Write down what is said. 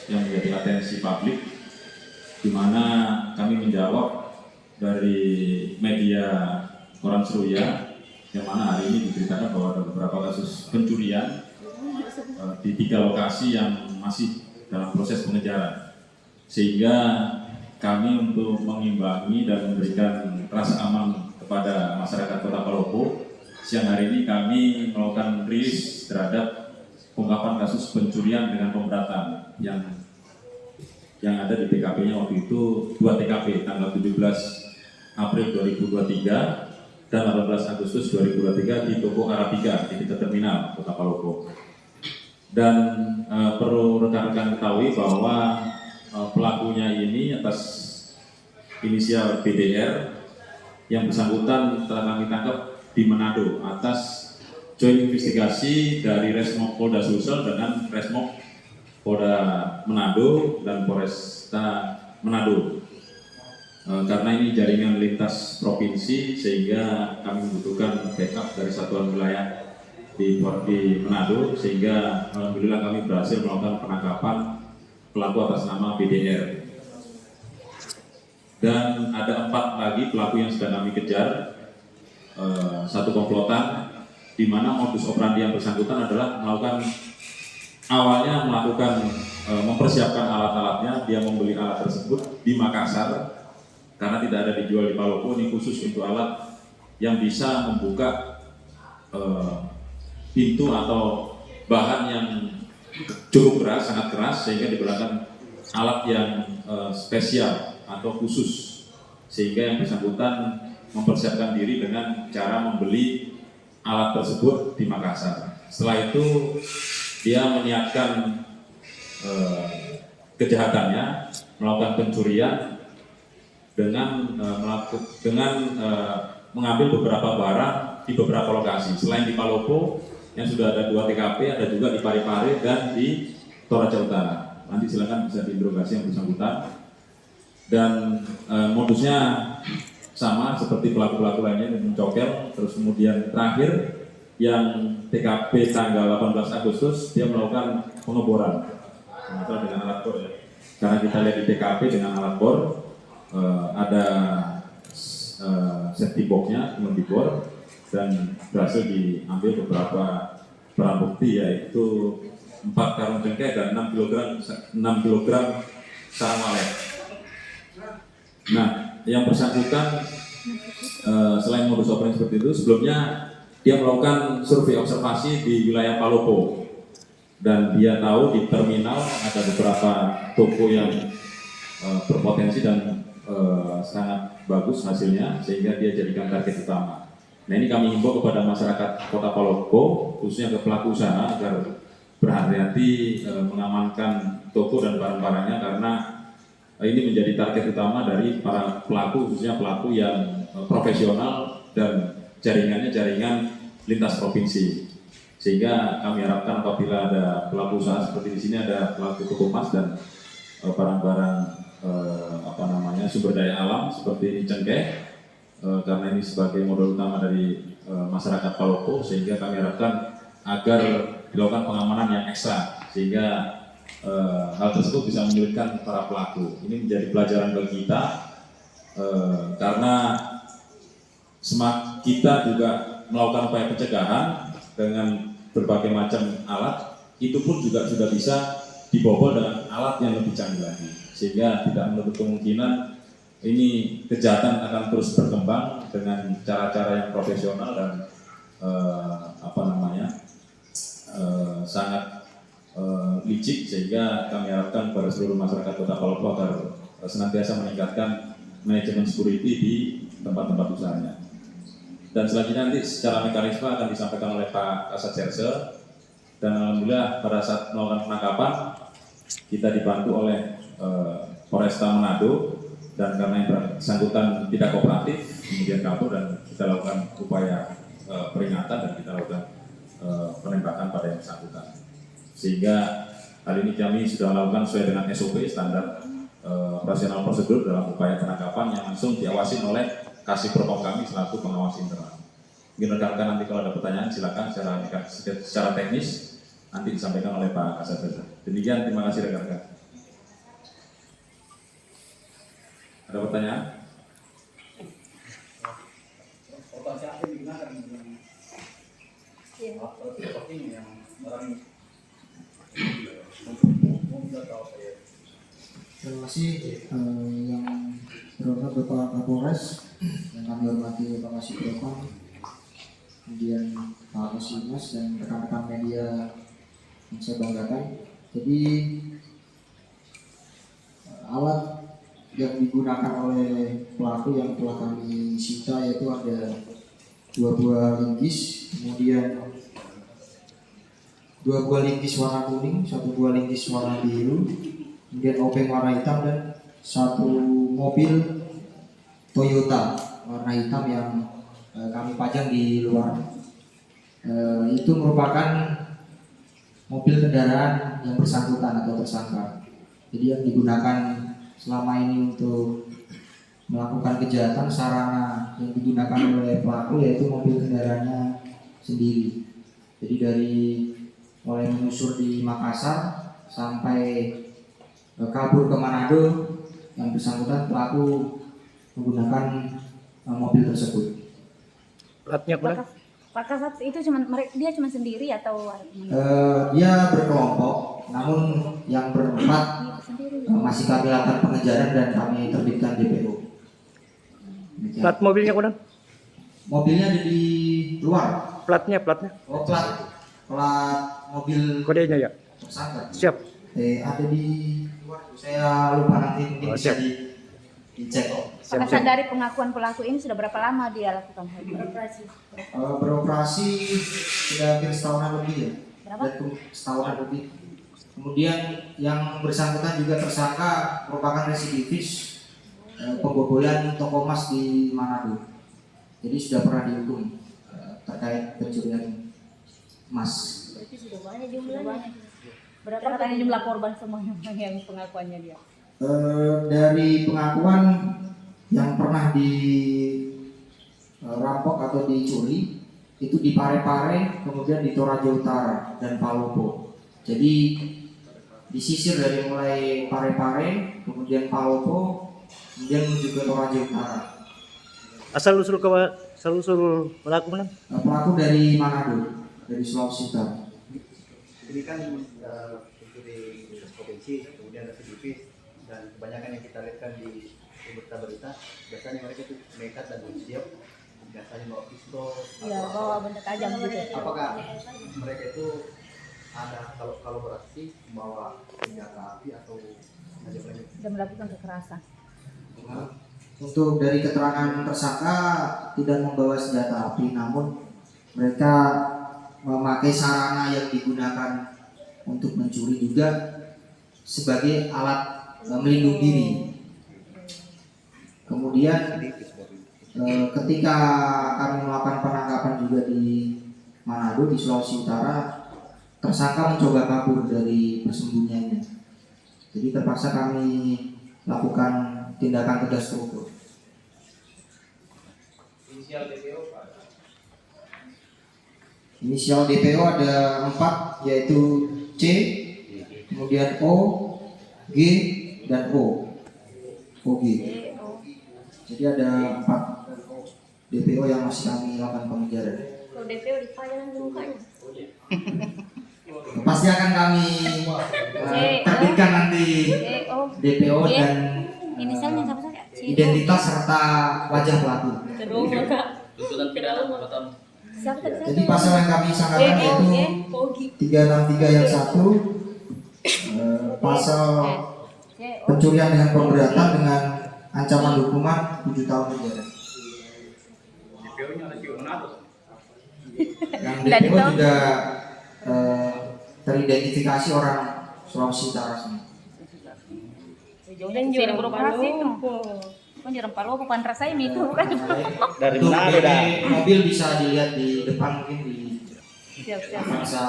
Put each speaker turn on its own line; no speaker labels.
yang menjadi atensi publik, di mana kami menjawab dari media Koran Seruya, yang mana hari ini diberitakan bahwa ada beberapa kasus pencurian di 3 lokasi yang masih dalam proses pengejaran, sehingga kami untuk mengimbangi dan memberikan rasa aman kepada masyarakat Kota Palopo, siang hari ini kami melakukan rilis terhadap pengungkapan kasus pencurian dengan pemberatan yang ada di TKP-nya waktu itu 2 TKP tanggal 17 April 2023 dan 18 Agustus 2023 di toko Arabica di dekat terminal Kota Palopo. Dan perlu rekan-rekan ketahui bahwa pelakunya ini atas inisial BDR yang bersangkutan telah kami tangkap di Manado atas joint investigasi dari Resmob Polda Sulsel dengan Resmob Polda Manado dan Polresta Manado. Karena ini jaringan lintas provinsi, sehingga kami membutuhkan backup dari satuan wilayah di Manado, sehingga alhamdulillah kami berhasil melakukan penangkapan pelaku atas nama BDR. Dan ada 4 lagi pelaku yang sedang kami kejar, satu komplotan, di mana modus operandi yang bersangkutan adalah awalnya melakukan mempersiapkan alat-alatnya. Dia membeli alat tersebut di Makassar karena tidak ada dijual di Palopo. Ini khusus untuk alat yang bisa membuka pintu atau bahan yang cukup keras, sangat keras, sehingga diperlukan alat yang spesial atau khusus, sehingga yang bersangkutan mempersiapkan diri dengan cara membeli alat tersebut di Makassar. Setelah itu dia menyiapkan kejahatannya, melakukan pencurian dengan mengambil beberapa barang di beberapa lokasi. Selain di Palopo yang sudah ada 2 TKP, ada juga di Parepare dan di Toraja Utara. Nanti silakan bisa diinterogasi yang bersangkutan. Dan modusnya sama seperti pelaku-pelaku lainnya yang mencokel. Terus kemudian terakhir yang TKP tanggal 18 Agustus dia melakukan pengeboran dengan alat bor ya. Karena kita lihat di TKP dengan alat bor ada safety box-nya yang dibor dan berhasil diambil beberapa barang bukti, yaitu 4 karung cengkeh dan 6 kg sarang walet. Nah, yang bersangkutan selain modus operandi seperti itu, sebelumnya dia melakukan survei observasi di wilayah Palopo, dan dia tahu di terminal ada beberapa toko yang berpotensi dan sangat bagus hasilnya, sehingga dia jadikan target utama. Nah, ini kami himbau kepada masyarakat Kota Palopo, khususnya ke pelaku usaha, agar berhati-hati mengamankan toko dan barang-barangnya, karena ini menjadi target utama dari para pelaku, khususnya pelaku yang profesional dan jaringannya jaringan lintas provinsi. Sehingga kami harapkan apabila ada pelaku usaha seperti di sini, ada pelaku toko emas dan barang-barang sumber daya alam seperti cengkeh, karena ini sebagai modal utama dari masyarakat Palopo, sehingga kami harapkan agar dilakukan pengamanan yang ekstra, sehingga hal tersebut bisa menyulitkan para pelaku. Ini menjadi pelajaran bagi kita, karena kita juga melakukan upaya pencegahan dengan berbagai macam alat, itu pun juga sudah bisa dibobol dengan alat yang lebih canggih lagi, sehingga tidak menutup kemungkinan ini kejahatan akan terus berkembang dengan cara-cara yang profesional dan sangat licik, sehingga kami harapkan kepada seluruh masyarakat Kota Palopo agar senantiasa meningkatkan manajemen security di tempat-tempat usahanya. Dan selanjutnya nanti secara mekanisme akan disampaikan oleh Pak Kasat Serse, dan alhamdulillah pada saat melakukan penangkapan kita dibantu oleh Polresta Manado, dan karena yang bersangkutan tidak kooperatif kemudian kabur, dan kita lakukan upaya peringatan dan kita lakukan penembakan pada yang bersangkutan. Sehingga kali ini kami sudah melakukan sesuai dengan SOP, standar operasional prosedur, dalam upaya penangkapan yang langsung diawasi oleh Kasih Propam kami selaku pengawas internal. Mungkin rekan-rekan nanti kalau ada pertanyaan silakan secara teknis nanti disampaikan oleh Pak Kasat. Demikian, terima kasih rekan-rekan. Ada pertanyaan?
Terima kasih yang berhormat Bapak Kapolres, yang kami hormati Bapak Kasih Propam, kemudian Pak Kasimas dan rekan-rekan media yang saya banggakan. Jadi alat yang digunakan oleh pelaku yang telah kami sita yaitu ada 2 buah linggis, kemudian 2 buah linggis warna kuning, 1 buah linggis warna biru, kemudian obeng warna hitam dan 1 mobil Toyota warna hitam yang kami pajang di luar. Itu merupakan mobil kendaraan yang bersangkutan atau tersangka. Jadi yang digunakan selama ini untuk melakukan kejahatan, sarana yang digunakan oleh pelaku yaitu mobil kendaraannya sendiri. Jadi dari mulai menyusur di Makassar sampai kabur ke Manado, yang bersangkutan pelaku menggunakan mobil tersebut.
Platnya berapa?
Pak Kasat itu dia cuma sendiri atau
Dia berkelompok, namun yang berempat masih kami lakukan pengejaran dan kami terbitkan DPO.
Plat mobilnya kurang?
Mobilnya ada di luar.
Platnya.
Oh, plat mobil
Kodenya ya.
tersangka.
Siap.
Ada di luar. Saya lupa, nanti mungkin bisa dicek.
Pak Kasat, dari pengakuan pelaku ini sudah berapa lama dia lakukan hal ini?
Beroperasi sudah hampir setahunan lebih ya.
Berapa?
Setahunan lebih. Kemudian yang bersangkutan juga tersangka merupakan residivis pembobolan toko emas di Manado. Jadi sudah pernah dihukum terkait pencurian emas.
Berarti sudah banyak jumlahnya. Berapa katanya jumlah korban semuanya yang pengakuannya dia?
Dari pengakuan yang pernah dirampok atau dicuri itu di Parepare, kemudian di Toraja Utara dan Palopo. Jadi disisir dari mulai Parepare, kemudian Palopo, kemudian menuju ke Toraja Utara.
Asal usul pelaku mana?
Pelaku dari Manado, dari Sulawesi Utara.
Ini kan mencuri lintas provinsi, kemudian residivis, dan kebanyakan yang kita lihat kan di berita-berita, biasanya mereka itu nekat dan siap, biasanya bawa pistol.
Iya, bawa benda tajam gitu.
Apakah mereka itu ada kalau beraksi membawa senjata api atau macam lain?
Sudah melakukan kekerasan.
Untuk dari keterangan tersangka tidak membawa senjata api, namun mereka memakai sarana yang digunakan untuk mencuri juga sebagai alat melindungi diri. Kemudian ketika kami melakukan penangkapan juga di Manado, di Sulawesi Utara, tersangka mencoba kabur dari persembunyiannya. Jadi terpaksa kami lakukan tindakan tegas terukur. Inisial DPO ada 4, yaitu C, kemudian O, G, dan O. OG. Jadi ada 4 DPO yang masih kami lakukan pengejaran.
Kalau DPO dipajang di mukanya.
Pasti akan kami terbitkan nanti DPO dan
Inisialnya siapa saja?
identitas serta wajah pelaku.
Tuntutan pidana berapa tahun?
Siapa tadi?
Jadi pasal yang kami sangkakan yaitu 363 yang 1, pasal pencurian dengan pemberatan dengan ancaman hukuman 7 tahun penjara. Yang DPO juga teridentifikasi orang Sulawesi Utara semua.
Jangan jual beroperasi itu. Kan jual Palopo bukan rasa ini itu kan.
Dari
Untuk
Manado dah.
mobil bisa dilihat di depan, mungkin di
Siap.
masa